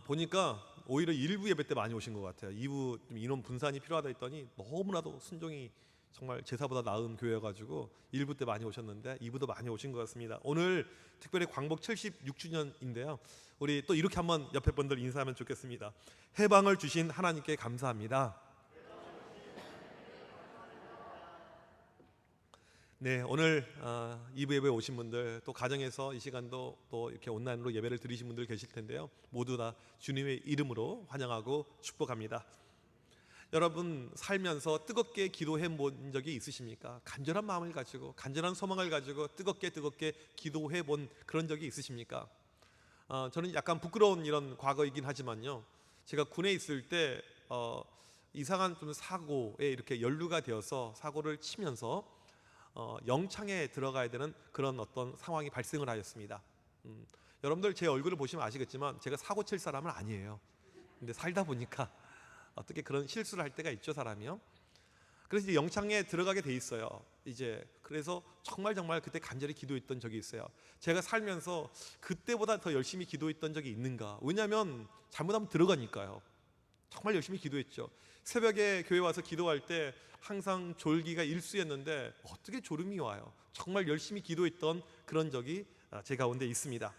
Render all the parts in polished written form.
보니까 오히려 일부 예배 때 많이 오신 것 같아요. 2부 좀 인원 분산이 필요하다 했더니 너무나도 순종이 정말 제사보다 나은 교회여가지고 1부 때 많이 오셨는데 2부도 많이 오신 것 같습니다. 오늘 특별히 광복 76주년인데요. 우리 또 이렇게 한번 옆에 분들 인사하면 좋겠습니다. 해방을 주신 하나님께 감사합니다. 네, 오늘 2부 예배에 오신 분들, 또 가정에서 이 시간도 또 이렇게 온라인으로 예배를 드리신 분들 계실 텐데요. 모두 다 주님의 이름으로 환영하고 축복합니다. 여러분 살면서 뜨겁게 기도해 본 적이 있으십니까? 간절한 마음을 가지고, 간절한 소망을 가지고 뜨겁게 기도해 본 그런 적이 있으십니까? 저는 약간 부끄러운 이런 과거이긴 하지만요, 제가 군에 있을 때 이상한 좀 사고에 이렇게 연루가 되어서 사고를 치면서 영창에 들어가야 되는 그런 어떤 상황이 발생을 하였습니다. 여러분들 제 얼굴을 보시면 아시겠지만 제가 사고 칠 사람은 아니에요. 근데 살다 보니까 어떻게 그런 실수를 할 때가 있죠, 사람이요. 그래서 이제 영창에 들어가게 돼 있어요. 이제 그래서 정말 그때 간절히 기도했던 적이 있어요. 제가 살면서 그때보다 더 열심히 기도했던 적이 있는가? 왜냐하면 잘못하면 들어가니까요. 정말 열심히 기도했죠. 새벽에 교회 와서 기도할 때 항상 졸기가 일쑤였는데 어떻게 졸음이 와요? 정말 열심히 기도했던 그런 적이 제 가운데 있습니다.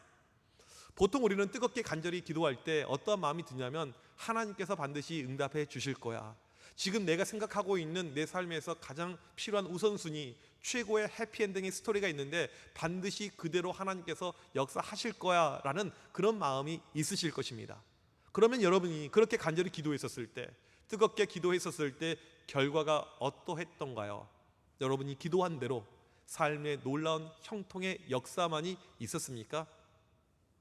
보통 우리는 뜨겁게 간절히 기도할 때 어떠한 마음이 드냐면, 하나님께서 반드시 응답해 주실 거야. 지금 내가 생각하고 있는 내 삶에서 가장 필요한 우선순위, 최고의 해피엔딩의 스토리가 있는데 반드시 그대로 하나님께서 역사하실 거야 라는 그런 마음이 있으실 것입니다. 그러면 여러분이 그렇게 간절히 기도했었을 때, 뜨겁게 기도했었을 때 결과가 어떠했던가요? 여러분이 기도한 대로 삶의 놀라운 형통의 역사만이 있었습니까?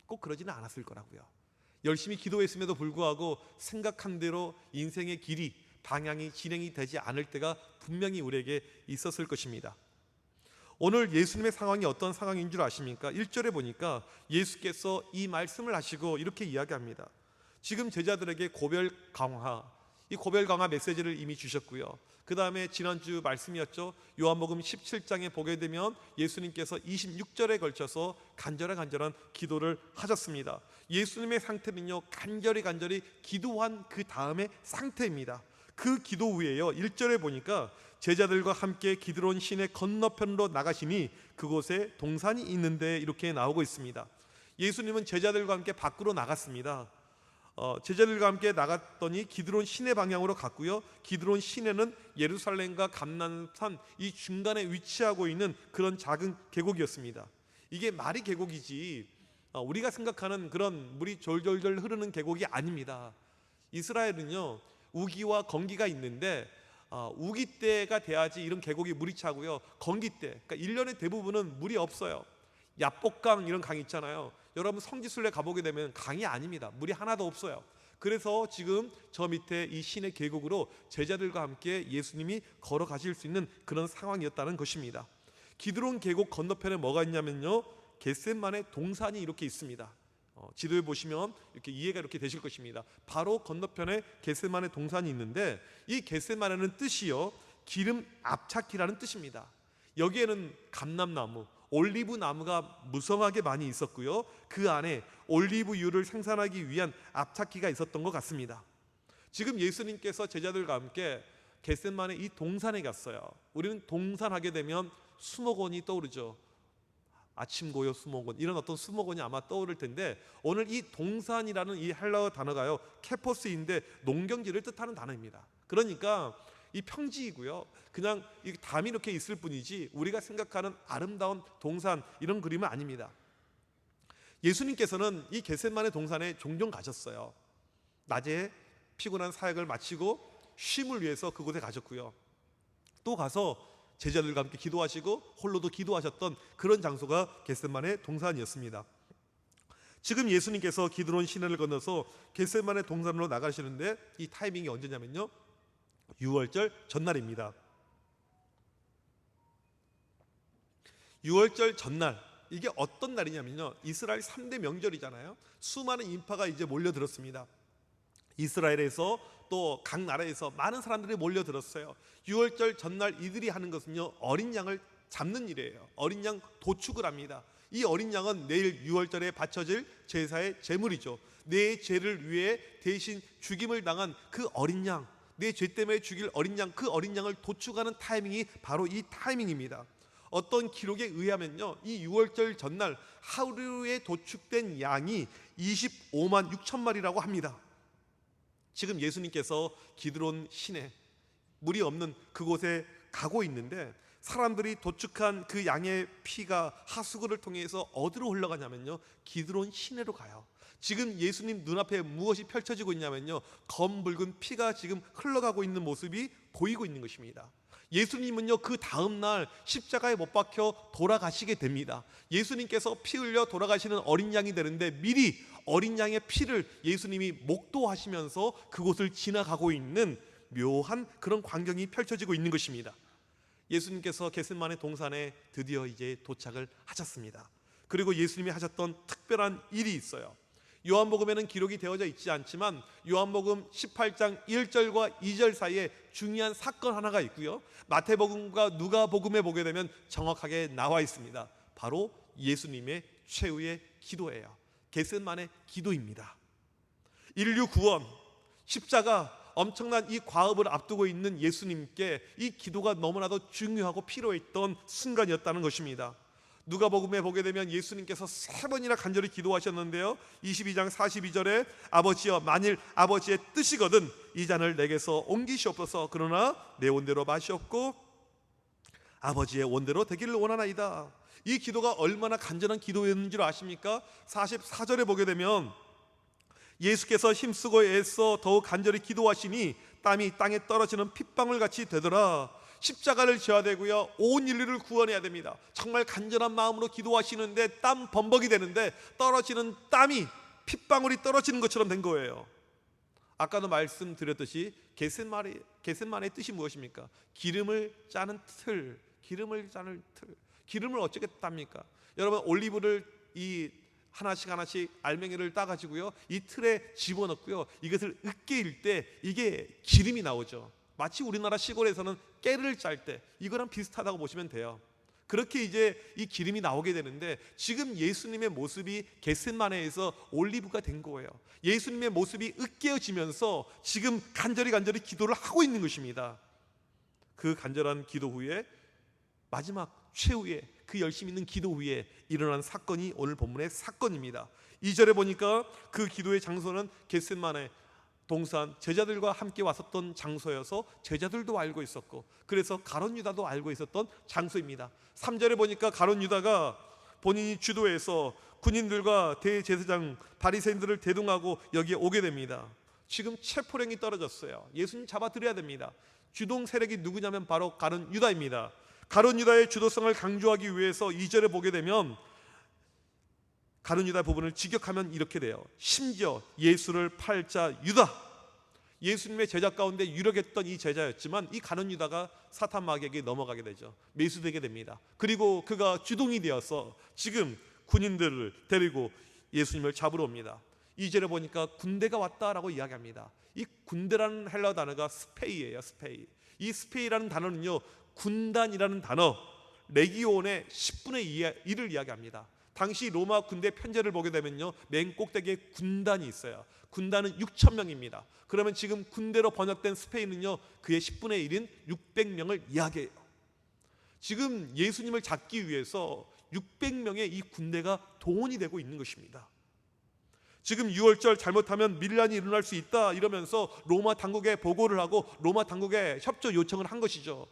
꼭 그러지는 않았을 거라고요. 열심히 기도했음에도 불구하고 생각한 대로 인생의 길이, 방향이 진행이 되지 않을 때가 분명히 우리에게 있었을 것입니다. 오늘 예수님의 상황이 어떤 상황인 줄 아십니까? 1절에 보니까 예수께서 이 말씀을 하시고 이렇게 이야기합니다. 지금 제자들에게 고별 강화, 이 고별 강화 메시지를 이미 주셨고요. 그 다음에 지난주 말씀이었죠. 요한복음 17장에 보게 되면 예수님께서 26절에 걸쳐서 간절한 기도를 하셨습니다. 예수님의 상태는요, 간절히 기도한 그 다음의 상태입니다. 그 기도 후에요, 1절에 보니까 제자들과 함께 기드론 시내 건너편으로 나가시니 그곳에 동산이 있는데 이렇게 나오고 있습니다. 예수님은 제자들과 함께 밖으로 나갔습니다. 제자들과 함께 나갔더니 기드론 시내 방향으로 갔고요. 기드론 시내는 예루살렘과 감난산 이 중간에 위치하고 있는 그런 작은 계곡이었습니다. 이게 말이 계곡이지 우리가 생각하는 그런 물이 졸졸졸 흐르는 계곡이 아닙니다. 이스라엘은요, 우기와 건기가 있는데 우기 때가 돼야지 이런 계곡이 물이 차고요, 건기 때, 그러니까 1년의 대부분은 물이 없어요. 야복강 이런 강 있잖아요. 여러분 성지순례 가보게 되면 강이 아닙니다. 물이 하나도 없어요. 그래서 지금 저 밑에 이 시내 계곡으로 제자들과 함께 예수님이 걸어가실 수 있는 그런 상황이었다는 것입니다. 기드론 계곡 건너편에 뭐가 있냐면요, 겟셋만의 동산이 이렇게 있습니다. 지도에 보시면 이렇게 이해가 이렇게 되실 것입니다. 바로 건너편에 겟셋만의 동산이 있는데, 이 겟셋만의 뜻이요, 기름 앞찾기라는 뜻입니다. 여기에는 감람나무, 올리브 나무가 무성하게 많이 있었고요, 그 안에 올리브유를 생산하기 위한 앞찾기가 있었던 것 같습니다. 지금 예수님께서 제자들과 함께 겟셋만의 이 동산에 갔어요. 우리는 동산 하게 되면 수목원이 떠오르죠. 아침고요 수목원, 이런 어떤 수목원이 아마 떠오를 텐데, 오늘 이 동산이라는 이 헬라어 단어가요, 케포스인데 농경지를 뜻하는 단어입니다. 그러니까 이 평지이고요, 그냥 이 담이 이렇게 있을 뿐이지 우리가 생각하는 아름다운 동산 이런 그림은 아닙니다. 예수님께서는 이 겟셋만의 동산에 종종 가셨어요. 낮에 피곤한 사역을 마치고 쉼을 위해서 그곳에 가셨고요, 또 가서 제자들과 함께 기도하시고 홀로도 기도하셨던 그런 장소가 겟셋만의 동산이었습니다. 지금 예수님께서 기드론 시내를 건너서 겟셋만의 동산으로 나가시는데, 이 타이밍이 언제냐면요, 6월절 전날입니다. 6월절 전날, 이게 어떤 날이냐면요, 이스라엘 3대 명절이잖아요. 수많은 인파가 이제 몰려들었습니다. 이스라엘에서 또 각 나라에서 많은 사람들이 몰려들었어요. 6월절 전날 이들이 하는 것은요, 어린 양을 잡는 일이에요. 어린 양 도축을 합니다. 이 어린 양은 내일 유월절에 바쳐질 제사의 제물이죠. 내 죄를 위해 대신 죽임을 당한 그 어린 양, 내 죄 때문에 죽일 어린 양, 그 어린 양을 도축하는 타이밍이 바로 이 타이밍입니다. 어떤 기록에 의하면요, 이 유월절 전날 하루에 도축된 양이 25만 6천 마리라고 합니다. 지금 예수님께서 기드론 시내, 물이 없는 그곳에 가고 있는데, 사람들이 도축한 그 양의 피가 하수구를 통해서 어디로 흘러가냐면요, 기드론 시내로 가요. 지금 예수님 눈앞에 무엇이 펼쳐지고 있냐면요, 검붉은 피가 지금 흘러가고 있는 모습이 보이고 있는 것입니다. 예수님은요, 그 다음날 십자가에 못 박혀 돌아가시게 됩니다. 예수님께서 피 흘려 돌아가시는 어린 양이 되는데, 미리 어린 양의 피를 예수님이 목도하시면서 그곳을 지나가고 있는 묘한 그런 광경이 펼쳐지고 있는 것입니다. 예수님께서 겟세마네 동산에 드디어 이제 도착을 하셨습니다. 그리고 예수님이 하셨던 특별한 일이 있어요. 요한복음에는 기록이 되어져 있지 않지만 요한복음 18장 1절과 2절 사이에 중요한 사건 하나가 있고요, 마태복음과 누가복음에 보게 되면 정확하게 나와 있습니다. 바로 예수님의 최후의 기도예요. 겟세마네 기도입니다. 인류 구원, 십자가, 엄청난 이 과업을 앞두고 있는 예수님께 이 기도가 너무나도 중요하고 필요했던 순간이었다는 것입니다. 누가복음에 보게 되면 예수님께서 3번이나 간절히 기도하셨는데요, 22장 42절에 아버지여, 만일 아버지의 뜻이거든 이 잔을 내게서 옮기시옵소서. 그러나 내 원대로 마시옵고 아버지의 원대로 되기를 원하나이다. 이 기도가 얼마나 간절한 기도였는 줄 아십니까? 44절에 보게 되면 예수께서 힘쓰고 애써 더욱 간절히 기도하시니 땀이 땅에 떨어지는 핏방울 같이 되더라. 십자가를 져야 되고요, 온 인류를 구원해야 됩니다. 정말 간절한 마음으로 기도하시는데 땀 범벅이 되는데 떨어지는 땀이 핏방울이 떨어지는 것처럼 된 거예요. 아까도 말씀드렸듯이 겟세마네의 뜻이 무엇입니까? 기름을 짜는 틀, 기름을 짜는 틀. 기름을 어떻게 땁니까? 여러분, 올리브를 이 하나씩 알맹이를 따가지고요, 이 틀에 집어넣고요, 이것을 으깨일 때 이게 기름이 나오죠. 마치 우리나라 시골에서는 깨를 짤 때 이거랑 비슷하다고 보시면 돼요. 그렇게 이제 이 기름이 나오게 되는데, 지금 예수님의 모습이 겟세마네에서 올리브가 된 거예요. 예수님의 모습이 으깨어지면서 지금 간절히 기도를 하고 있는 것입니다. 그 간절한 기도 후에 마지막 최후의 그 열심히 있는 기도 후에 일어난 사건이 오늘 본문의 사건입니다. 2절에 보니까 그 기도의 장소는 겟세마네 동산, 제자들과 함께 왔었던 장소여서 제자들도 알고 있었고, 그래서 가룟 유다도 알고 있었던 장소입니다. 3절에 보니까 가룟 유다가 본인이 주도해서 군인들과 대제사장 바리새인들을 대동하고 여기에 오게 됩니다. 지금 체포령이 떨어졌어요. 예수님 잡아들여야 됩니다. 주동 세력이 누구냐면 바로 가룟 유다입니다. 가룟 유다의 주도성을 강조하기 위해서 2절에 보게 되면 가룟 유다 부분을 직역하면 이렇게 돼요. 심지어 예수를 팔 자 유다, 예수님의 제자 가운데 유력했던 이 제자였지만 이 가룟 유다가 사탄 마귀에게 넘어가게 되죠. 매수되게 됩니다. 그리고 그가 주동이 되어서 지금 군인들을 데리고 예수님을 잡으러 옵니다. 2절에 보니까 군대가 왔다라고 이야기합니다. 이 군대라는 헬라어 단어가 스페이예요. 스페이. 이 스페이라는 단어는요, 군단이라는 단어, 레기온의 10분의 1을 이야기합니다. 당시 로마 군대 편제를 보게 되면요, 맨 꼭대기에 군단이 있어요. 군단은 6천 명입니다. 그러면 지금 군대로 번역된 스페인은요, 그의 10분의 1인 600명을 이야기해요. 지금 예수님을 잡기 위해서 600명의 이 군대가 동원이 되고 있는 것입니다. 지금 유월절 잘못하면 밀란이 일어날 수 있다 이러면서 로마 당국에 보고를 하고 로마 당국에 협조 요청을 한 것이죠.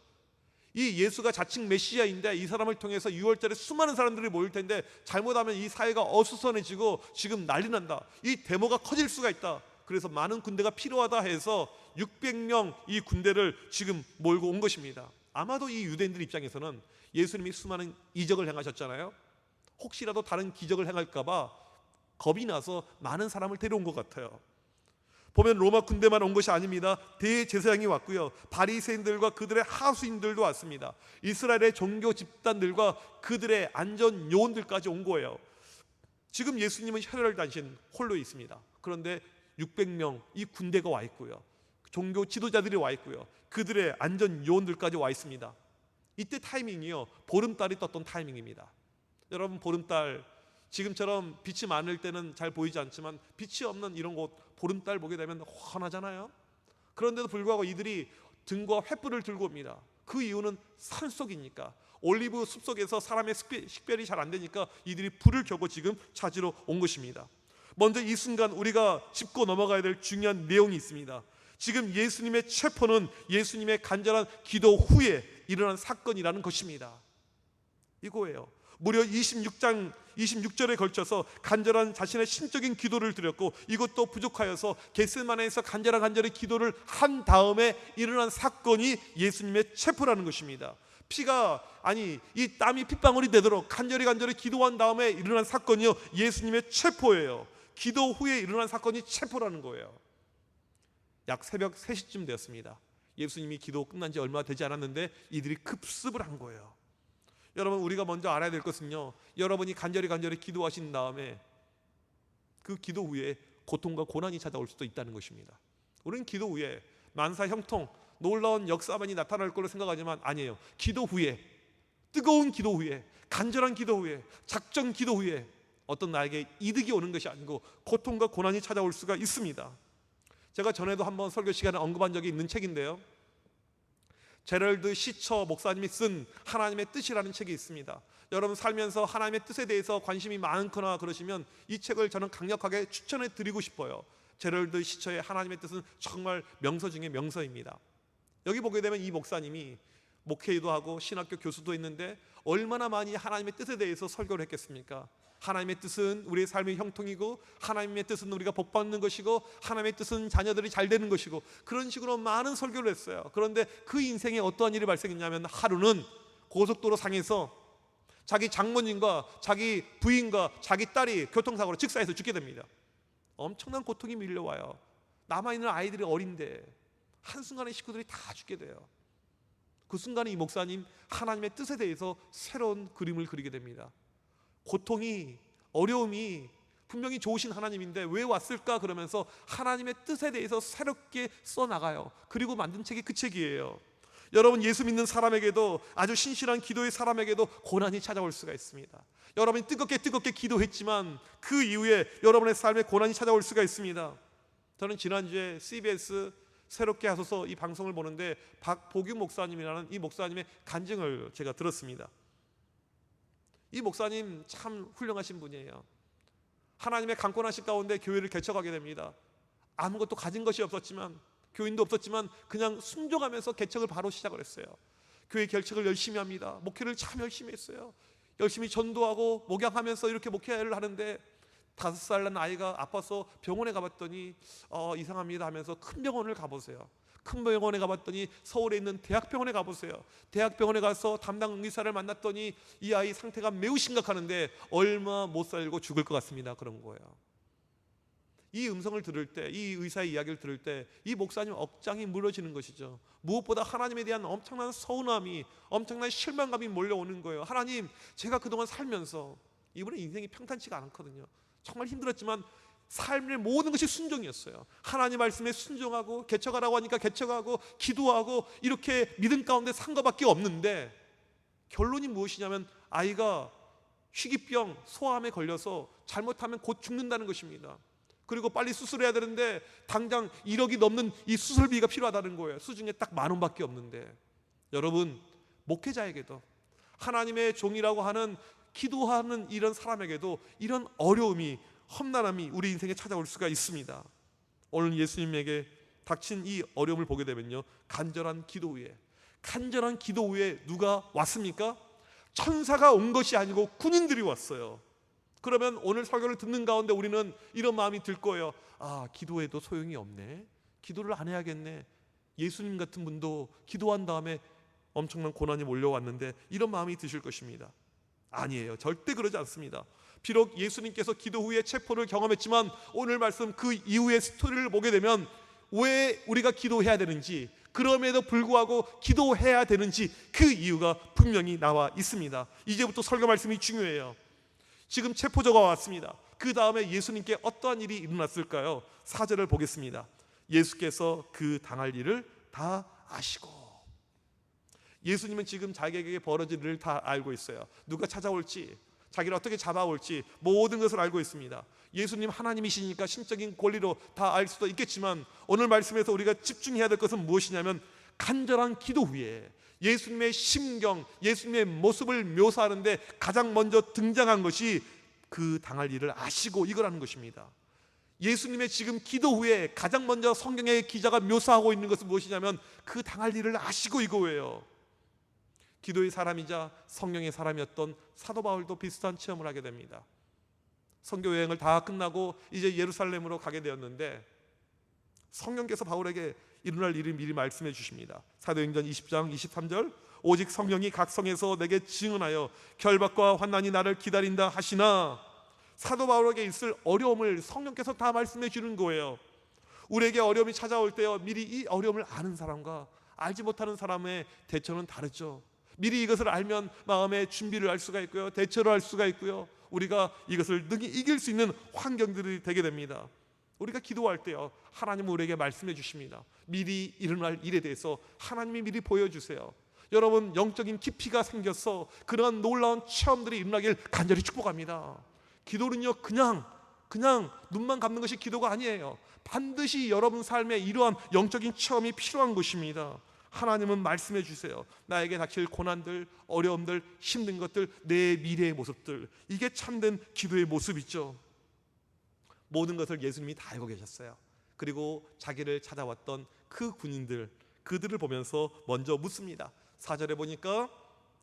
이 예수가 자칭 메시아인데 이 사람을 통해서 유월절에 수많은 사람들이 모일 텐데 잘못하면 이 사회가 어수선해지고 지금 난리 난다, 이 데모가 커질 수가 있다. 그래서 많은 군대가 필요하다 해서 600명 이 군대를 지금 몰고 온 것입니다. 아마도 이 유대인들 입장에서는 예수님이 수많은 이적을 행하셨잖아요. 혹시라도 다른 기적을 행할까 봐 겁이 나서 많은 사람을 데려온 것 같아요. 보면 로마 군대만 온 것이 아닙니다. 대제사장이 왔고요, 바리새인들과 그들의 하수인들도 왔습니다. 이스라엘의 종교 집단들과 그들의 안전 요원들까지 온 거예요. 지금 예수님은 혈혈단신 홀로 있습니다. 그런데 600명 이 군대가 와 있고요, 종교 지도자들이 와 있고요, 그들의 안전 요원들까지 와 있습니다. 이때 타이밍이요, 보름달이 떴던 타이밍입니다. 여러분, 보름달, 지금처럼 빛이 많을 때는 잘 보이지 않지만 빛이 없는 이런 곳 보름달 보게 되면 환하잖아요. 그런데도 불구하고 이들이 등과 횃불을 들고 옵니다. 그 이유는 산속이니까, 올리브 숲속에서 사람의 식별이 잘 안 되니까 이들이 불을 켜고 지금 찾으러 온 것입니다. 먼저 이 순간 우리가 짚고 넘어가야 될 중요한 내용이 있습니다. 지금 예수님의 체포는 예수님의 간절한 기도 후에 일어난 사건이라는 것입니다. 이거예요. 무려 26절에 걸쳐서 간절한 자신의 신적인 기도를 드렸고, 이것도 부족하여서 겟세마네에서 간절히 기도를 한 다음에 일어난 사건이 예수님의 체포라는 것입니다. 이 땀이 핏방울이 되도록 간절히 기도한 다음에 일어난 사건이요, 예수님의 체포예요. 기도 후에 일어난 사건이 체포라는 거예요. 약 새벽 3시쯤 되었습니다. 예수님이 기도 끝난 지 얼마 되지 않았는데 이들이 급습을 한 거예요. 여러분, 우리가 먼저 알아야 될 것은요, 여러분이 간절히 기도하신 다음에 그 기도 후에 고통과 고난이 찾아올 수도 있다는 것입니다. 우리는 기도 후에 만사 형통, 놀라운 역사만이 나타날 거로 생각하지만 아니에요. 기도 후에, 뜨거운 기도 후에, 간절한 기도 후에, 작정 기도 후에 어떤 나에게 이득이 오는 것이 아니고 고통과 고난이 찾아올 수가 있습니다. 제가 전에도 한번 설교 시간에 언급한 적이 있는 책인데요, 제럴드 시처 목사님이 쓴 하나님의 뜻이라는 책이 있습니다. 여러분, 살면서 하나님의 뜻에 대해서 관심이 많거나 그러시면 이 책을 저는 강력하게 추천해 드리고 싶어요. 제럴드 시처의 하나님의 뜻은 정말 명서 중에 명서입니다. 여기 보게 되면 이 목사님이 목회도 하고 신학교 교수도 했는데 얼마나 많이 하나님의 뜻에 대해서 설교를 했겠습니까? 하나님의 뜻은 우리의 삶의 형통이고, 하나님의 뜻은 우리가 복받는 것이고, 하나님의 뜻은 자녀들이 잘 되는 것이고, 그런 식으로 많은 설교를 했어요. 그런데 그 인생에 어떠한 일이 발생했냐면, 하루는 고속도로 상에서 자기 장모님과 자기 부인과 자기 딸이 교통사고로 직사해서 죽게 됩니다. 엄청난 고통이 밀려와요. 남아있는 아이들이 어린데 한순간에 식구들이 다 죽게 돼요. 그 순간에 이 목사님 하나님의 뜻에 대해서 새로운 그림을 그리게 됩니다. 고통이, 어려움이 분명히 좋으신 하나님인데 왜 왔을까 그러면서 하나님의 뜻에 대해서 새롭게 써나가요. 그리고 만든 책이 그 책이에요. 여러분, 예수 믿는 사람에게도, 아주 신실한 기도의 사람에게도 고난이 찾아올 수가 있습니다. 여러분이 뜨겁게 기도했지만 그 이후에 여러분의 삶에 고난이 찾아올 수가 있습니다. 저는 지난주에 CBS 새롭게 하소서 이 방송을 보는데 박보규 목사님이라는 이 목사님의 간증을 제가 들었습니다. 이 목사님 참 훌륭하신 분이에요. 하나님의 강권하신 가운데 교회를 개척하게 됩니다. 아무것도 가진 것이 없었지만, 교인도 없었지만 그냥 순종하면서 개척을 바로 시작을 했어요. 교회 개척을 열심히 합니다. 목회를 참 열심히 했어요. 열심히 전도하고 목양하면서 이렇게 목회를 하는데 5살 난 아이가 아파서 병원에 가봤더니 이상합니다 하면서 큰 병원을 가보세요. 큰 병원에 가봤더니 서울에 있는 대학병원에 가보세요. 대학병원에 가서 담당 의사를 만났더니 이 아이 상태가 매우 심각하는데 얼마 못 살고 죽을 것 같습니다. 그런 거예요. 이 음성을 들을 때, 이 의사의 이야기를 들을 때 이 목사님 억장이 무너지는 것이죠. 무엇보다 하나님에 대한 엄청난 서운함이, 엄청난 실망감이 몰려오는 거예요. 하나님, 제가 그동안 살면서, 이분의 인생이 평탄치가 않거든요. 정말 힘들었지만 삶의 모든 것이 순종이었어요. 하나님 말씀에 순종하고, 개척하라고 하니까 개척하고, 기도하고, 이렇게 믿음 가운데 산 것밖에 없는데 결론이 무엇이냐면 아이가 희귀병, 소아암에 걸려서 잘못하면 곧 죽는다는 것입니다. 그리고 빨리 수술해야 되는데 당장 1억이 넘는 이 수술비가 필요하다는 거예요. 수중에 딱 10,000원밖에 없는데. 여러분, 목회자에게도, 하나님의 종이라고 하는 기도하는 이런 사람에게도 이런 어려움이, 험난함이 우리 인생에 찾아올 수가 있습니다. 오늘 예수님에게 닥친 이 어려움을 보게 되면요, 간절한 기도 후에 누가 왔습니까? 천사가 온 것이 아니고 군인들이 왔어요. 그러면 오늘 설교를 듣는 가운데 우리는 이런 마음이 들 거예요. 기도해도 소용이 없네. 기도를 안 해야겠네. 예수님 같은 분도 기도한 다음에 엄청난 고난이 몰려왔는데, 이런 마음이 드실 것입니다. 아니에요. 절대 그러지 않습니다. 비록 예수님께서 기도 후에 체포를 경험했지만 오늘 말씀 그 이후의 스토리를 보게 되면 왜 우리가 기도해야 되는지, 그럼에도 불구하고 기도해야 되는지 그 이유가 분명히 나와 있습니다. 이제부터 설교 말씀이 중요해요. 지금 체포자가 왔습니다. 그 다음에 예수님께 어떠한 일이 일어났을까요? 4절을 보겠습니다. 예수께서 그 당할 일을 다 아시고. 예수님은 지금 자기에게 벌어질 일을 다 알고 있어요. 누가 찾아올지, 자기를 어떻게 잡아올지 모든 것을 알고 있습니다. 예수님 하나님이시니까 신적인 권리로 다 알 수도 있겠지만 오늘 말씀에서 우리가 집중해야 될 것은 무엇이냐면 간절한 기도 후에 예수님의 심경, 예수님의 모습을 묘사하는데 가장 먼저 등장한 것이 그 당할 일을 아시고 이거라는 것입니다. 예수님의 지금 기도 후에 가장 먼저 성경의 기자가 묘사하고 있는 것은 무엇이냐면 그 당할 일을 아시고 이거예요. 기도의 사람이자 성령의 사람이었던 사도 바울도 비슷한 체험을 하게 됩니다. 선교 여행을 다 끝나고 이제 예루살렘으로 가게 되었는데 성령께서 바울에게 일어날 일을 미리 말씀해 주십니다. 사도행전 20장 23절 오직 성령이 각 성에서 내게 증언하여 결박과 환난이 나를 기다린다 하시나, 사도 바울에게 있을 어려움을 성령께서 다 말씀해 주는 거예요. 우리에게 어려움이 찾아올 때요, 미리 이 어려움을 아는 사람과 알지 못하는 사람의 대처는 다르죠. 미리 이것을 알면 마음의 준비를 할 수가 있고요, 대처를 할 수가 있고요, 우리가 이것을 능히 이길 수 있는 환경들이 되게 됩니다. 우리가 기도할 때요, 하나님은 우리에게 말씀해 주십니다. 미리 일어날 일에 대해서 하나님이 미리 보여주세요. 여러분, 영적인 깊이가 생겨서 그러한 놀라운 체험들이 일어나길 간절히 축복합니다. 기도는요, 그냥 눈만 감는 것이 기도가 아니에요. 반드시 여러분 삶에 이러한 영적인 체험이 필요한 것입니다. 하나님은 말씀해 주세요. 나에게 닥칠 고난들, 어려움들, 힘든 것들, 내 미래의 모습들, 이게 참된 기도의 모습이죠. 모든 것을 예수님이 다 알고 계셨어요. 그리고 자기를 찾아왔던 그 군인들, 그들을 보면서 먼저 묻습니다. 4절에 보니까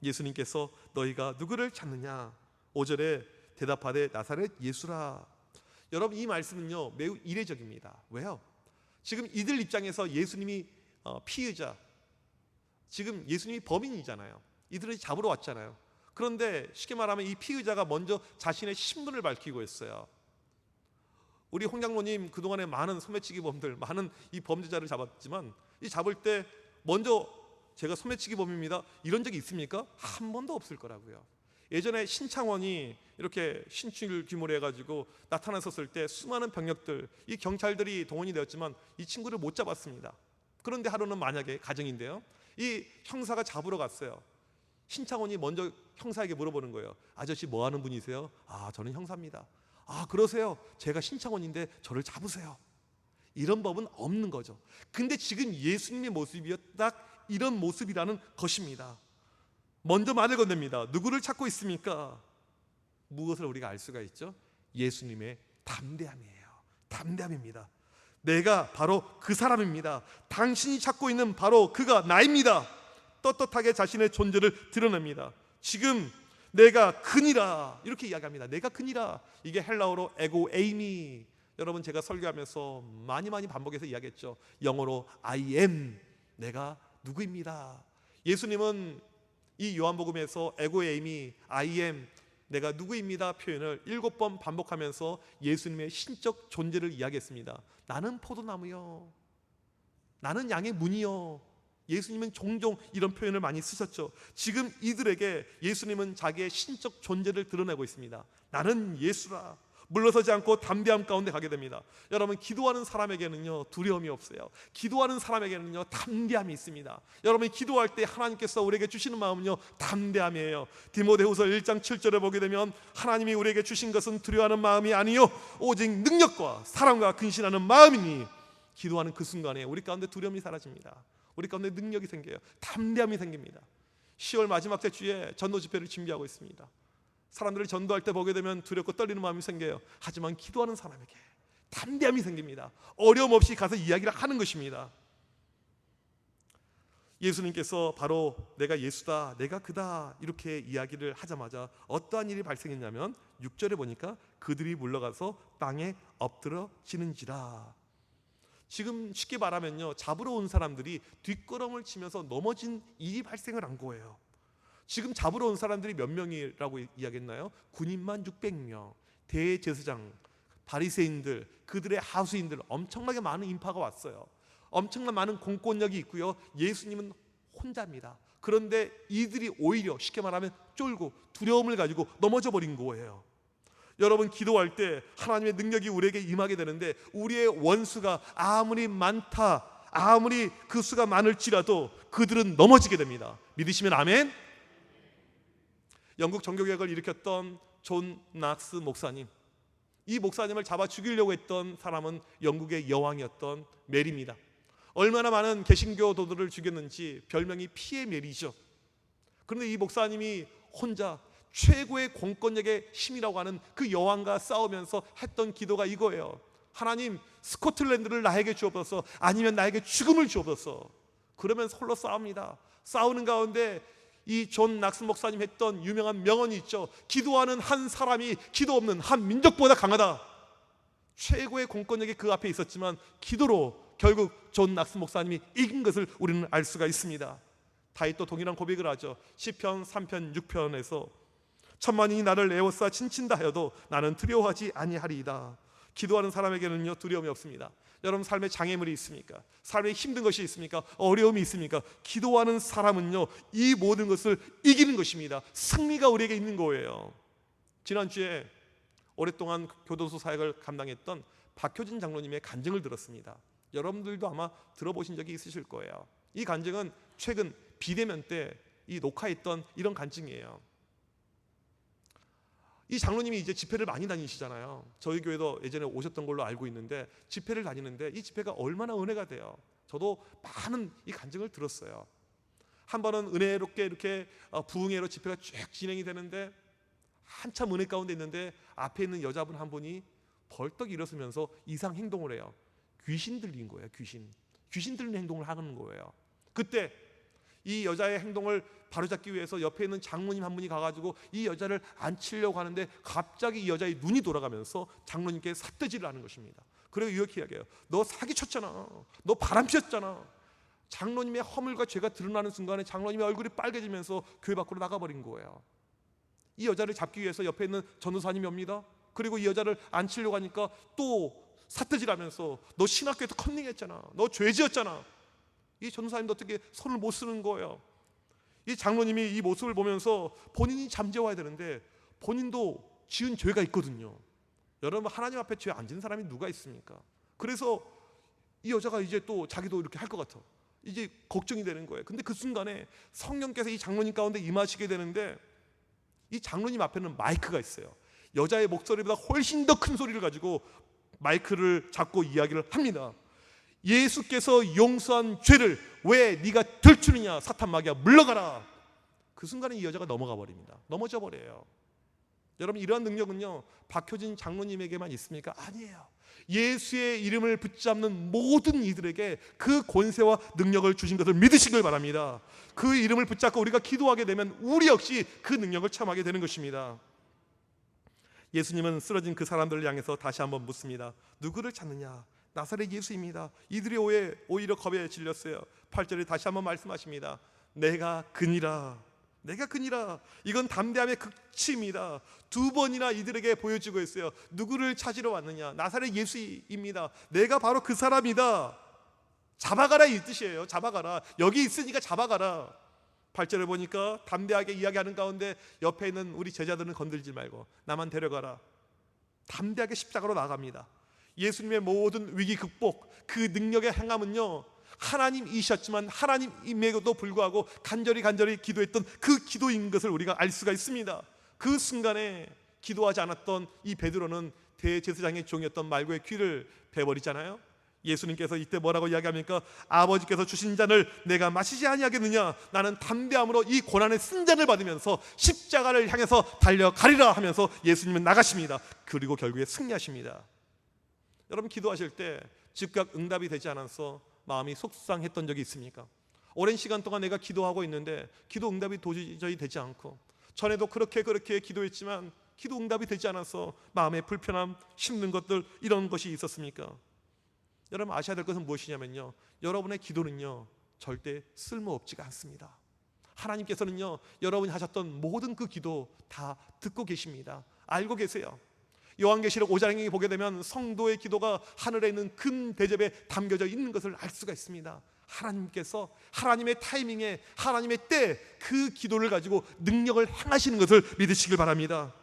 예수님께서 너희가 누구를 찾느냐? 5절에 대답하되 나사렛 예수라. 여러분, 이 말씀은요 매우 이례적입니다. 왜요? 지금 이들 입장에서 예수님이 피의자, 지금 예수님이 범인이잖아요. 이들을 잡으러 왔잖아요. 그런데 쉽게 말하면 이 피의자가 먼저 자신의 신분을 밝히고 있어요. 우리 홍 장로님 그동안에 많은 소매치기 범들, 많은 이 범죄자를 잡았지만 이 잡을 때 먼저 제가 소매치기 범입니다 이런 적이 있습니까? 한 번도 없을 거라고요. 예전에 신창원이 이렇게 신출 규모로 해가지고 나타났었을 때 수많은 병력들, 이 경찰들이 동원이 되었지만 이 친구를 못 잡았습니다. 그런데 하루는 만약에 가정인데요, 이 형사가 잡으러 갔어요. 신창원이 먼저 형사에게 물어보는 거예요. 아저씨 뭐 하는 분이세요? 아, 저는 형사입니다. 아, 그러세요? 제가 신창원인데 저를 잡으세요. 이런 법은 없는 거죠. 근데 지금 예수님의 모습이 딱 이런 모습이라는 것입니다. 먼저 말을 건넵니다. 누구를 찾고 있습니까? 무엇을 우리가 알 수가 있죠? 예수님의 담대함이에요. 담대함입니다. 내가 바로 그 사람입니다. 당신이 찾고 있는 바로 그가 나입니다. 떳떳하게 자신의 존재를 드러냅니다. 지금 내가 그니라, 이렇게 이야기합니다. 내가 그니라. 이게 헬라어로 에고 에이미. 여러분, 제가 설교하면서 많이 반복해서 이야기했죠. 영어로 I am, 내가 누구입니다. 예수님은 이 요한복음에서 에고 에이미, I am, 내가 누구입니다 표현을 7번 반복하면서 예수님의 신적 존재를 이야기했습니다. 나는 포도나무요, 나는 양의 문이요. 예수님은 종종 이런 표현을 많이 쓰셨죠. 지금 이들에게 예수님은 자기의 신적 존재를 드러내고 있습니다. 나는 예수라. 물러서지 않고 담대함 가운데 가게 됩니다. 여러분, 기도하는 사람에게는요 두려움이 없어요. 기도하는 사람에게는요 담대함이 있습니다. 여러분이 기도할 때 하나님께서 우리에게 주시는 마음은요 담대함이에요. 디모데후서 1장 7절에 보게 되면 하나님이 우리에게 주신 것은 두려워하는 마음이 아니요 오직 능력과 사랑과 근신하는 마음이니, 기도하는 그 순간에 우리 가운데 두려움이 사라집니다. 우리 가운데 능력이 생겨요. 담대함이 생깁니다. 10월 마지막 주에 전도 집회를 준비하고 있습니다. 사람들을 전도할 때 보게 되면 두렵고 떨리는 마음이 생겨요. 하지만 기도하는 사람에게 담대함이 생깁니다. 어려움 없이 가서 이야기를 하는 것입니다. 예수님께서 바로 내가 예수다, 내가 그다 이렇게 이야기를 하자마자 어떠한 일이 발생했냐면 6절에 보니까 그들이 물러가서 땅에 엎드러지는지라. 지금 쉽게 말하면요 잡으러 온 사람들이 뒷걸음을 치면서 넘어진 일이 발생을 한 거예요. 지금 잡으러 온 사람들이 몇 명이라고 이야기했나요? 군인만 600명, 대제사장, 바리새인들, 그들의 하수인들, 엄청나게 많은 인파가 왔어요. 엄청난 많은 공권력이 있고요. 예수님은 혼자입니다. 그런데 이들이 오히려 쉽게 말하면 쫄고 두려움을 가지고 넘어져 버린 거예요. 여러분, 기도할 때 하나님의 능력이 우리에게 임하게 되는데 우리의 원수가 아무리 많다, 아무리 그 수가 많을지라도 그들은 넘어지게 됩니다. 믿으시면 아멘. 영국 정교개혁을 일으켰던 존 낙스 목사님, 이 목사님을 잡아 죽이려고 했던 사람은 영국의 여왕이었던 메리입니다. 얼마나 많은 개신교도들을 죽였는지 별명이 피의 메리죠. 그런데 이 목사님이 혼자 최고의 공권력의 힘이라고 하는 그 여왕과 싸우면서 했던 기도가 이거예요. 하나님, 스코틀랜드를 나에게 주옵소서, 아니면 나에게 죽음을 주옵소서. 그러면서 홀로 싸웁니다. 싸우는 가운데 이 존 낙스 목사님 했던 유명한 명언이 있죠. 기도하는 한 사람이 기도 없는 한 민족보다 강하다. 최고의 공권력이 그 앞에 있었지만 기도로 결국 존 낙스 목사님이 이긴 것을 우리는 알 수가 있습니다. 다윗도 동일한 고백을 하죠. 시편 3편 6편에서 천만인이 나를 에워싸 친친다 하여도 나는 두려워하지 아니하리이다. 기도하는 사람에게는요, 두려움이 없습니다. 여러분 삶에 장애물이 있습니까? 삶에 힘든 것이 있습니까? 어려움이 있습니까? 기도하는 사람은요, 이 모든 것을 이기는 것입니다. 승리가 우리에게 있는 거예요. 지난주에 오랫동안 교도소 사역을 감당했던 박효진 장로님의 간증을 들었습니다. 여러분들도 아마 들어보신 적이 있으실 거예요. 이 간증은 최근 비대면 때 이 녹화했던 이런 간증이에요. 이 장로님이 이제 집회를 많이 다니시잖아요. 저희 교회도 예전에 오셨던 걸로 알고 있는데 집회를 다니는데 이 집회가 얼마나 은혜가 돼요. 저도 많은 이 간증을 들었어요. 한 번은 은혜롭게 이렇게 부흥회로 집회가 쭉 진행이 되는데 한참 은혜 가운데 있는데 앞에 있는 여자분 한 분이 벌떡 일어서면서 이상 행동을 해요. 귀신 들린 거예요. 귀신 들린 행동을 하는 거예요. 그때 이 여자의 행동을 바로잡기 위해서 옆에 있는 장로님 한 분이 가가지고 이 여자를 안치려고 하는데 갑자기 이 여자의 눈이 돌아가면서 장로님께 삿대질을 하는 것입니다. 그리고 이렇게 이야기해요. 너 사기쳤잖아. 너 바람피웠잖아. 장로님의 허물과 죄가 드러나는 순간에 장로님의 얼굴이 빨개지면서 교회 밖으로 나가버린 거예요. 이 여자를 잡기 위해서 옆에 있는 전도사님이 옵니다. 그리고 이 여자를 안치려고 하니까 또 삿대질하면서 너 신학교에서 컨닝했잖아. 너 죄지었잖아. 이 전도사님도 어떻게 손을 못 쓰는 거예요. 이 장로님이 이 모습을 보면서 본인이 잠재워야 되는데 본인도 지은 죄가 있거든요. 여러분, 하나님 앞에 죄 안 지은 사람이 누가 있습니까? 그래서 이 여자가 이제 또 자기도 이렇게 할 것 같아. 이제 걱정이 되는 거예요. 근데 그 순간에 성령께서 이 장로님 가운데 임하시게 되는데 이 장로님 앞에는 마이크가 있어요. 여자의 목소리보다 훨씬 더 큰 소리를 가지고 마이크를 잡고 이야기를 합니다. 예수께서 용서한 죄를 왜 네가 들추느냐, 사탄 마귀야 물러가라. 그 순간에 이 여자가 넘어가 버립니다. 넘어져 버려요. 여러분, 이러한 능력은요 박효진 장로님에게만 있습니까? 아니에요. 예수의 이름을 붙잡는 모든 이들에게 그 권세와 능력을 주신 것을 믿으시길 바랍니다. 그 이름을 붙잡고 우리가 기도하게 되면 우리 역시 그 능력을 체험하게 되는 것입니다. 예수님은 쓰러진 그 사람들을 향해서 다시 한번 묻습니다. 누구를 찾느냐? 나사렛 예수입니다. 이들이 오히려 겁에 질렸어요. 8절에 다시 한번 말씀하십니다. 내가 그니라. 내가 그니라. 이건 담대함의 극치입니다. 두 번이나 이들에게 보여주고 있어요. 누구를 찾으러 왔느냐? 나사렛 예수입니다. 내가 바로 그 사람이다. 잡아가라, 이 뜻이에요. 잡아가라. 여기 있으니까 잡아가라. 8절을 보니까 담대하게 이야기하는 가운데 옆에 있는 우리 제자들은 건들지 말고 나만 데려가라. 담대하게 십자가로 나갑니다. 예수님의 모든 위기 극복, 그 능력의 행함은요 하나님이셨지만 하나님임에도 불구하고 간절히 기도했던 그 기도인 것을 우리가 알 수가 있습니다. 그 순간에 기도하지 않았던 이 베드로는 대제사장의 종이었던 말고의 귀를 베버리잖아요. 예수님께서 이때 뭐라고 이야기합니까? 아버지께서 주신 잔을 내가 마시지 아니하겠느냐? 나는 담대함으로 이 고난의 쓴 잔을 받으면서 십자가를 향해서 달려가리라 하면서 예수님은 나가십니다. 그리고 결국에 승리하십니다. 여러분, 기도하실 때 즉각 응답이 되지 않아서 마음이 속상했던 적이 있습니까? 오랜 시간 동안 내가 기도하고 있는데 기도 응답이 도저히 되지 않고, 전에도 그렇게 기도했지만 기도 응답이 되지 않아서 마음의 불편함, 힘든 것들, 이런 것이 있었습니까? 여러분, 아셔야 될 것은 무엇이냐면요, 여러분의 기도는요 절대 쓸모없지가 않습니다. 하나님께서는요 여러분이 하셨던 모든 그 기도 다 듣고 계십니다. 알고 계세요. 요한계시록 5장에 보게 되면 성도의 기도가 하늘에 있는 금 대접에 담겨져 있는 것을 알 수가 있습니다. 하나님께서 하나님의 타이밍에, 하나님의 때 그 기도를 가지고 능력을 행하시는 것을 믿으시길 바랍니다.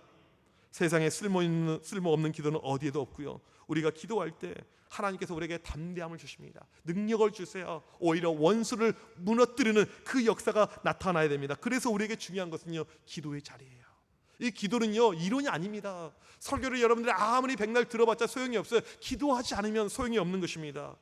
세상에 쓸모없는 기도는 어디에도 없고요, 우리가 기도할 때 하나님께서 우리에게 담대함을 주십니다. 능력을 주세요. 오히려 원수를 무너뜨리는 그 역사가 나타나야 됩니다. 그래서 우리에게 중요한 것은요 기도의 자리예요. 이 기도는요, 이론이 아닙니다. 설교를 여러분들이 아무리 백날 들어봤자 소용이 없어요. 기도하지 않으면 소용이 없는 것입니다.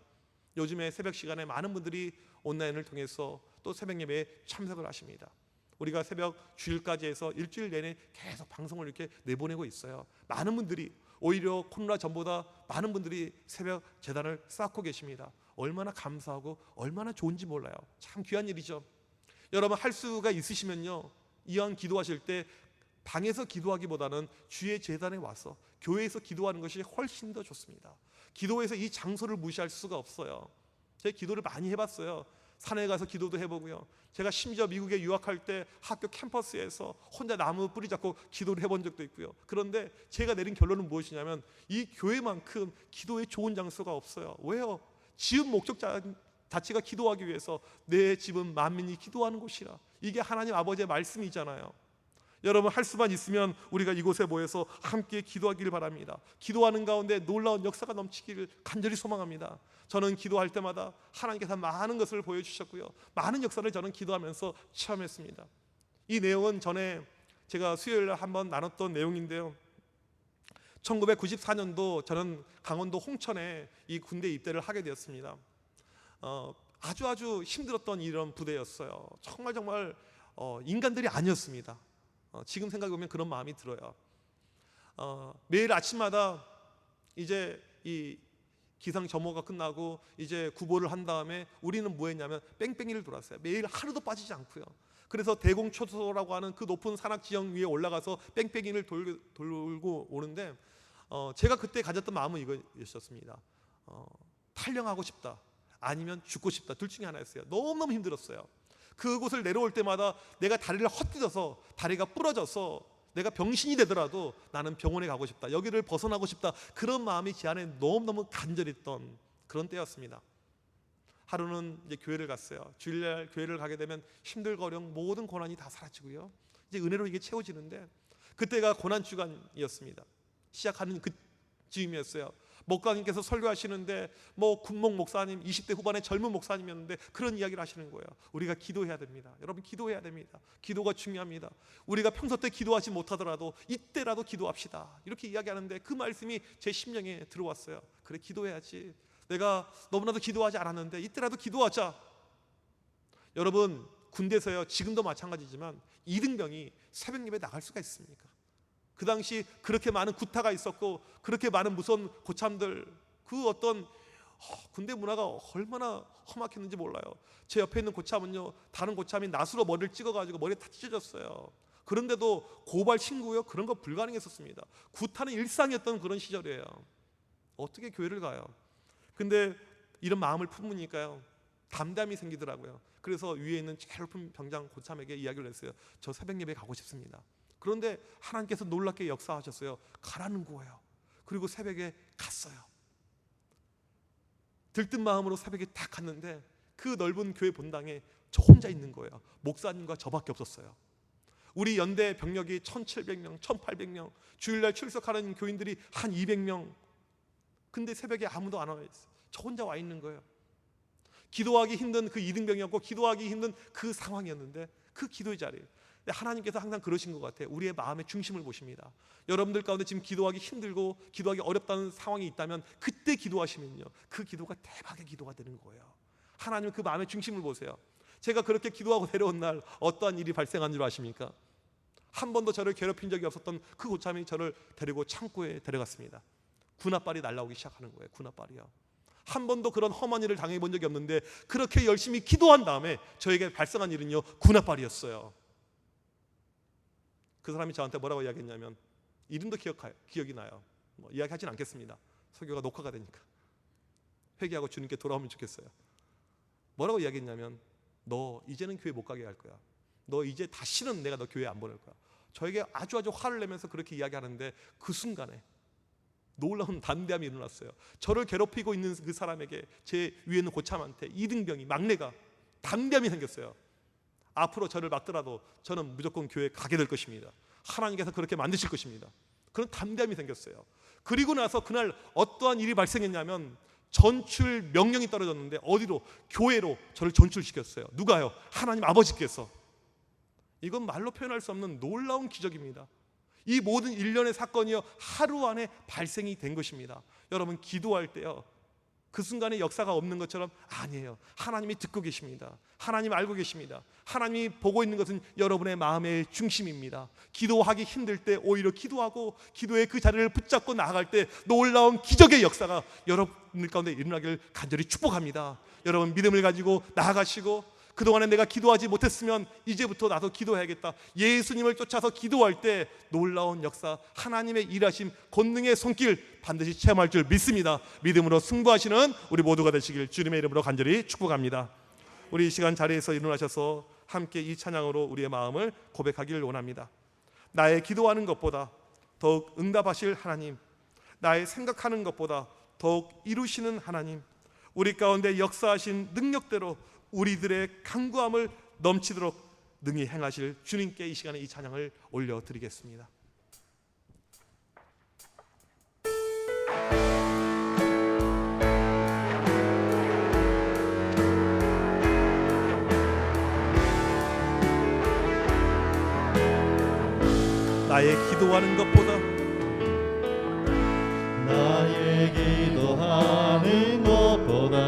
요즘에 새벽 시간에 많은 분들이 온라인을 통해서 또 새벽 예배에 참석을 하십니다. 우리가 새벽 주일까지 해서 일주일 내내 계속 방송을 이렇게 내보내고 있어요. 많은 분들이, 오히려 코로나 전보다 많은 분들이 새벽 제단을 쌓고 계십니다. 얼마나 감사하고 얼마나 좋은지 몰라요. 참 귀한 일이죠. 여러분, 할 수가 있으시면요, 이왕 기도하실 때 방에서 기도하기보다는 주의 제단에 와서 교회에서 기도하는 것이 훨씬 더 좋습니다. 기도에서 이 장소를 무시할 수가 없어요. 제가 기도를 많이 해봤어요. 산에 가서 기도도 해보고요. 제가 심지어 미국에 유학할 때 학교 캠퍼스에서 혼자 나무 뿌리 잡고 기도를 해본 적도 있고요. 그런데 제가 내린 결론은 무엇이냐면, 이 교회만큼 기도에 좋은 장소가 없어요. 왜요? 지은 목적 자체가 기도하기 위해서, 내 집은 만민이 기도하는 곳이라. 이게 하나님 아버지의 말씀이잖아요. 여러분, 할 수만 있으면 우리가 이곳에 모여서 함께 기도하기를 바랍니다. 기도하는 가운데 놀라운 역사가 넘치기를 간절히 소망합니다. 저는 기도할 때마다 하나님께서 많은 것을 보여주셨고요, 많은 역사를 저는 기도하면서 체험했습니다. 이 내용은 전에 제가 수요일에 한번 나눴던 내용인데요, 1994년도 저는 강원도 홍천에 이 군대 입대를 하게 되었습니다. 아주 힘들었던 이런 부대였어요. 정말 인간들이 아니었습니다. 지금 생각해보면 그런 마음이 들어요. 매일 아침마다 이제 이 기상 점호가 끝나고 이제 구보를 한 다음에 우리는 뭐 했냐면 뺑뺑이를 돌았어요. 매일 하루도 빠지지 않고요. 그래서 대공초소라고 하는 그 높은 산악 지형 위에 올라가서 뺑뺑이를 돌고 오는데, 제가 그때 가졌던 마음은 이거였습니다. 탈영하고 싶다, 아니면 죽고 싶다, 둘 중에 하나였어요. 너무너무 힘들었어요. 그곳을 내려올 때마다 내가 다리를 헛디뎌서 다리가 부러져서 내가 병신이 되더라도 나는 병원에 가고 싶다, 여기를 벗어나고 싶다, 그런 마음이 제 안에 너무너무 간절했던 그런 때였습니다. 하루는 이제 교회를 갔어요. 주일날 교회를 가게 되면 힘들거령 모든 고난이 다 사라지고요, 이제 은혜로 이게 채워지는데, 그때가 고난 주간이었습니다. 시작하는 그 즈음이었어요. 목사님께서 설교하시는데 군목 목사님, 20대 후반의 젊은 목사님이었는데 그런 이야기를 하시는 거예요. 우리가 기도해야 됩니다. 여러분, 기도해야 됩니다. 기도가 중요합니다. 우리가 평소 때 기도하지 못하더라도 이때라도 기도합시다, 이렇게 이야기하는데 그 말씀이 제 심령에 들어왔어요. 그래, 기도해야지. 내가 너무나도 기도하지 않았는데 이때라도 기도하자. 여러분, 군대에서요, 지금도 마찬가지지만 이등병이 새벽 예배 나갈 수가 있습니까? 그 당시 그렇게 많은 구타가 있었고 그렇게 많은 무서운 고참들, 그 어떤 군대 문화가 얼마나 험악했는지 몰라요. 제 옆에 있는 고참은요, 다른 고참이 낫으로 머리를 찍어가지고 머리가 다 찢어졌어요. 그런데도 고발 신고요, 그런 거 불가능했었습니다. 구타는 일상이었던 그런 시절이에요. 어떻게 교회를 가요? 근데 이런 마음을 품으니까요, 담담이 생기더라고요. 그래서 위에 있는 제일 높은 병장 고참에게 이야기를 했어요. 저 새벽 예배 가고 싶습니다. 그런데 하나님께서 놀랍게 역사하셨어요. 가라는 거예요. 그리고 새벽에 갔어요. 들뜬 마음으로 새벽에 딱 갔는데 그 넓은 교회 본당에 저 혼자 있는 거예요. 목사님과 저밖에 없었어요. 우리 연대 병력이 1700명, 1800명, 주일날 출석하는 교인들이 한 200명. 근데 새벽에 아무도 안 와 있어요. 저 혼자 와 있는 거예요. 기도하기 힘든 그 이등병이었고 기도하기 힘든 그 상황이었는데, 그 기도의 자리에 하나님께서 항상 그러신 것 같아요. 우리의 마음의 중심을 보십니다. 여러분들 가운데 지금 기도하기 힘들고 기도하기 어렵다는 상황이 있다면 그때 기도하시면요, 그 기도가 대박의 기도가 되는 거예요. 하나님 그 마음의 중심을 보세요. 제가 그렇게 기도하고 내려온 날 어떠한 일이 발생한 줄 아십니까? 한 번도 저를 괴롭힌 적이 없었던 그 고참이 저를 데리고 창고에 데려갔습니다. 군홧발이 날라오기 시작하는 거예요. 군홧발이요. 한 번도 그런 험한 일을 당해본 적이 없는데 그렇게 열심히 기도한 다음에 저에게 발생한 일은요, 군홧발이었어요. 그 사람이 저한테 뭐라고 이야기했냐면, 이름도 기억이 나요. 이야기하진 않겠습니다. 설교가 녹화가 되니까. 회개하고 주님께 돌아오면 좋겠어요. 뭐라고 이야기했냐면, 너 이제는 교회 못 가게 할 거야. 너 이제 다시는 내가 너 교회 안 보낼 거야. 저에게 아주 화를 내면서 그렇게 이야기하는데, 그 순간에 놀라운 담대함이 일어났어요. 저를 괴롭히고 있는 그 사람에게, 제 위에 있는 고참한테, 이등병이, 막내가 담대함이 생겼어요. 앞으로 저를 막더라도 저는 무조건 교회에 가게 될 것입니다. 하나님께서 그렇게 만드실 것입니다. 그런 담대함이 생겼어요. 그리고 나서 그날 어떠한 일이 발생했냐면, 전출 명령이 떨어졌는데 어디로? 교회로 저를 전출시켰어요. 누가요? 하나님 아버지께서. 이건 말로 표현할 수 없는 놀라운 기적입니다. 이 모든 일련의 사건이요 하루 안에 발생이 된 것입니다. 여러분 기도할 때요 그 순간에 역사가 없는 것처럼 아니에요. 하나님이 듣고 계십니다. 하나님 알고 계십니다. 하나님이 보고 있는 것은 여러분의 마음의 중심입니다. 기도하기 힘들 때 오히려 기도하고 기도의 그 자리를 붙잡고 나아갈 때 놀라운 기적의 역사가 여러분들 가운데 일어나기를 간절히 축복합니다. 여러분 믿음을 가지고 나아가시고 그동안에 내가 기도하지 못했으면 이제부터 나도 기도해야겠다. 예수님을 쫓아서 기도할 때 놀라운 역사, 하나님의 일하심, 권능의 손길 반드시 체험할 줄 믿습니다. 믿음으로 승부하시는 우리 모두가 되시길 주님의 이름으로 간절히 축복합니다. 우리 이 시간 자리에서 일어나셔서 함께 이 찬양으로 우리의 마음을 고백하기를 원합니다. 나의 기도하는 것보다 더욱 응답하실 하나님, 나의 생각하는 것보다 더욱 이루시는 하나님, 우리 가운데 역사하신 능력대로 우리들의 간구함을 넘치도록 능히 행하실 주님께 이 시간에 이 찬양을 올려드리겠습니다. 나의 기도하는 것보다 나의 기도하는 것보다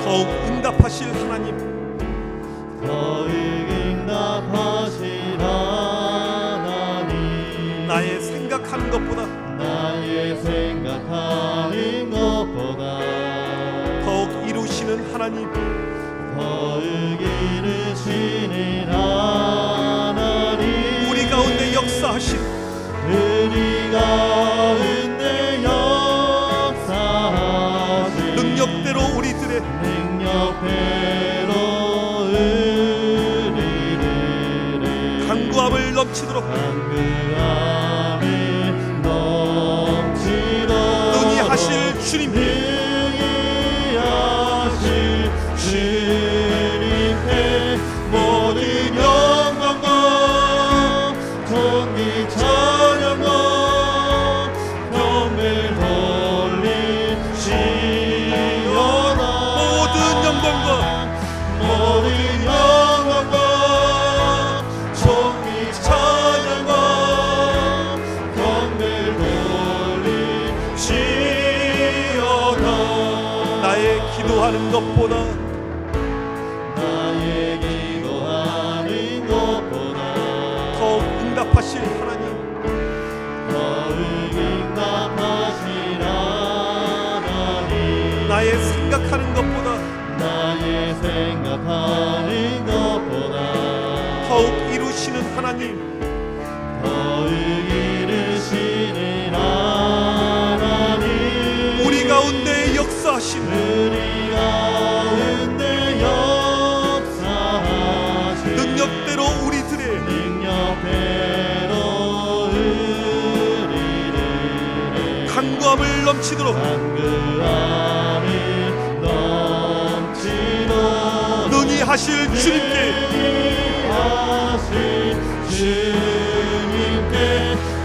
더욱 응답하실 하나님, 더욱 응답하실 하나님, 나의 생각하는 것보다 나의 생각하는 것보다 더욱 이루시는 하나님, 더욱 이루시는 하나님, 우리 가운데 역사하신 우리 가운데 역사하신 능력대로 우리들의 능력대로 우리들의 간구함을 넘치도록 간구함을 넘치도록 능히 하실 주님께 능히 하실 주님께 모든 영광과 존귀 찬양과 경배 돌리시오나. 모든 영광과 모든 영광과 존귀 찬양과 경배 돌리시오나. 나의 기도하는 것보다 나의 기도하는 것보다 더욱 응답하실 하나님, 더욱 응답하신 하나님, 나의 생각하는 것보다 나의 생각하는 것보다 더욱 이루시는 하나님, 더욱 이루시는 하나님, 우리 가운데 역사하신 우리 가운데 역사하신 능력대로 우리들의 능력대로 우리들의 간구함을 넘치도록 간구함을 넘치도록 능히 하실 주님께 하실 주님께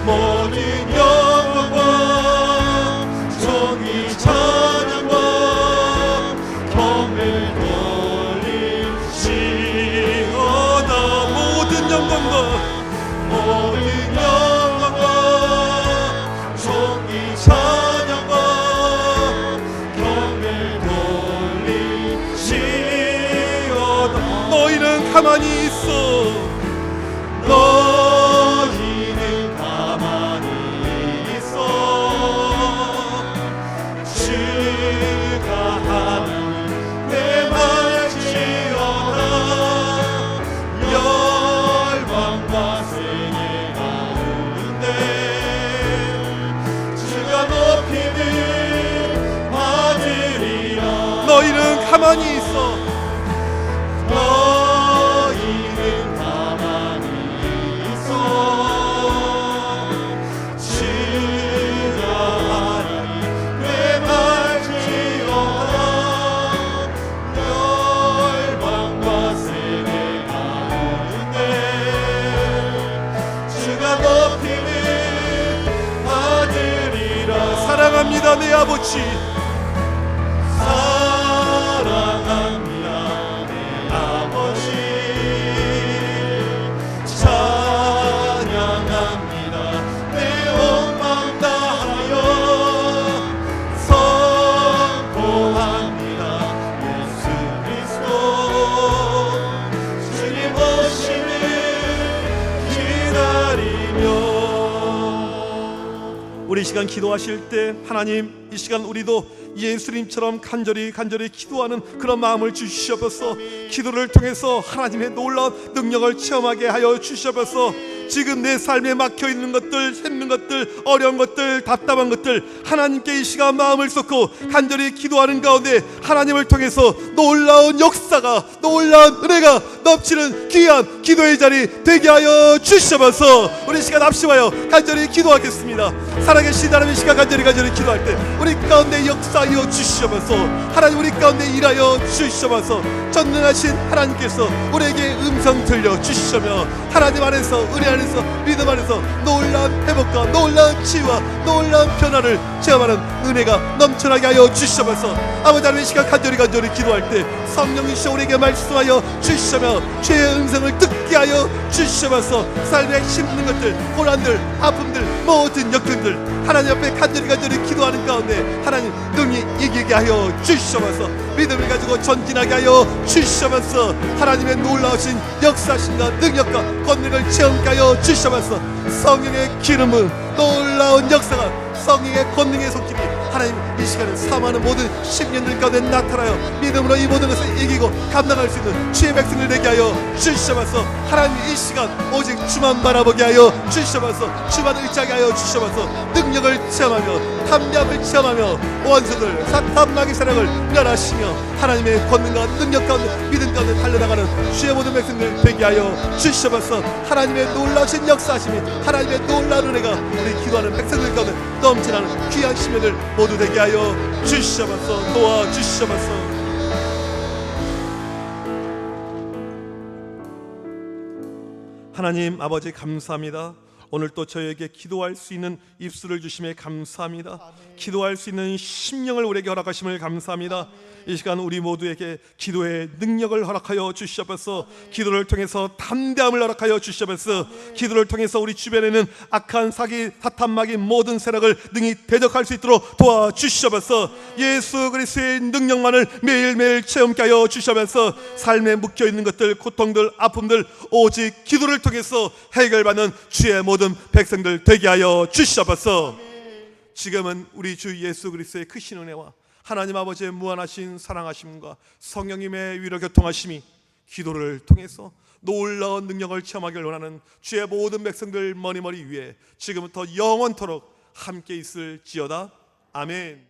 모든 영광과 존귀 찬양과 경배 돌리시오나. 모든 영광과 모든 영광과 존귀 찬양과 경배 돌리시오나. 너희는 가만히 있어 너희는 가만히 있어 주가 하나님 내 말지어다. 열방과 세계 가운데 주가 높임을 받으리라. 너희는 가만히 있어 너희는 가만히 있어 주가 하나님 내 말지어다. 열방과 세계 가운데 주가 높임을 받으리라. 사랑합니다 내 아버지, 사랑합니다 내 아버지, 찬양합니다 우리 이 시간 기도하실 때 하나님, 이 시간 우리도 예수님처럼 간절히 기도하는 그런 마음을 주시옵소서. 기도를 통해서 하나님의 놀라운 능력을 체험하게 하여 주시옵소서. 지금 내 삶에 막혀있는 것들, 힘든 것들, 어려운 것들, 답답한 것들, 하나님께 이 시간 마음을 쏟고 간절히 기도하는 가운데 하나님을 통해서 놀라운 역사가, 놀라운 은혜가 넘치는 귀한 기도의 자리 되게 하여 주시옵소서. 우리 이 시간 합심하여 간절히 기도하겠습니다. 살아계신 하나님, 이 시간 간절히 기도할 때 우리 가운데 역사하여 주시옵소서. 하나님, 우리 가운데 일하여 주시옵소서. 전능하신 하나님께서 우리에게 음성 들려 주시며 하나님 안에서, 은혜 안에서, 믿음 안에서 놀라운 회복과 놀라운 치유와 놀라운 변화를 체험하는 은혜가 넘쳐나게 하여 주시옵소서. 아버지 하나님, 이 시간 간절히 기도할 때 성령이시여 우리에게 말씀하여 주시며 죄의 음성을 듣게 하여 주시옵소서. 삶에 힘든 것들, 고난들, 아픔들, 모든 역경들 하나님 앞에 간절히 기도하는 가운데 하나님 능히 이기게 하여 주시옵소서. 믿음을 가지고 전진하게 하여 주시옵소서. 하나님의 놀라우신 역사신과 능력과 권능을 체험하게 하여 주시옵소서. 성령의 기름은 놀라운 역사가, 성령의 권능의 손길이 하나님 이 시간에 사모하는 모든 십년들 가운데 나타나요 믿음으로 이 모든 것을 이기고 감당할 수 있는 주의 백성을 되게 하여 주시옵소서. 하나님 이 시간 오직 주만 바라보게 하여 주시옵소서. 주만 의지하게 하여 주시옵소서. 능력을 체험하며 담대함을 체험하며 원수들 사탄 마귀 세력을 멸하시며 하나님의 권능과 능력 가운데 믿음 가운데 달려나가는 주의 모든 백성들 되게 하여 주시옵소서. 하나님의 놀라우신 역사하심이, 하나님의 놀라운 은혜가 우리 기도하는 백성들 가운데 넘치는 귀한 심령들 모두 되게 하여 주시옵소서. 도와주시옵소서. 하나님 아버지 감사합니다. 오늘 또 저에게 기도할 수 있는 입술을 주심에 감사합니다. 기도할 수 있는 심령을 우리에게 허락하심을 감사합니다. 이 시간 우리 모두에게 기도의 능력을 허락하여 주시옵소서. 기도를 통해서 담대함을 허락하여 주시옵소서. 기도를 통해서 우리 주변에는 악한 사기, 사탄 마귀 모든 세력을 능히 대적할 수 있도록 도와주시옵소서. 예수 그리스도의 능력만을 매일매일 체험케 하여 주시옵소서. 삶에 묶여있는 것들, 고통들, 아픔들 오직 기도를 통해서 해결받는 주의 모든 백성들 되게 하여 주시옵소서. 지금은 우리 주 예수 그리스도의 크신 은혜와 하나님 아버지의 무한하신 사랑하심과 성령님의 위로 교통하심이 기도를 통해서 놀라운 능력을 체험하기를 원하는 주의 모든 백성들 머리 위에 지금부터 영원토록 함께 있을지어다. 아멘.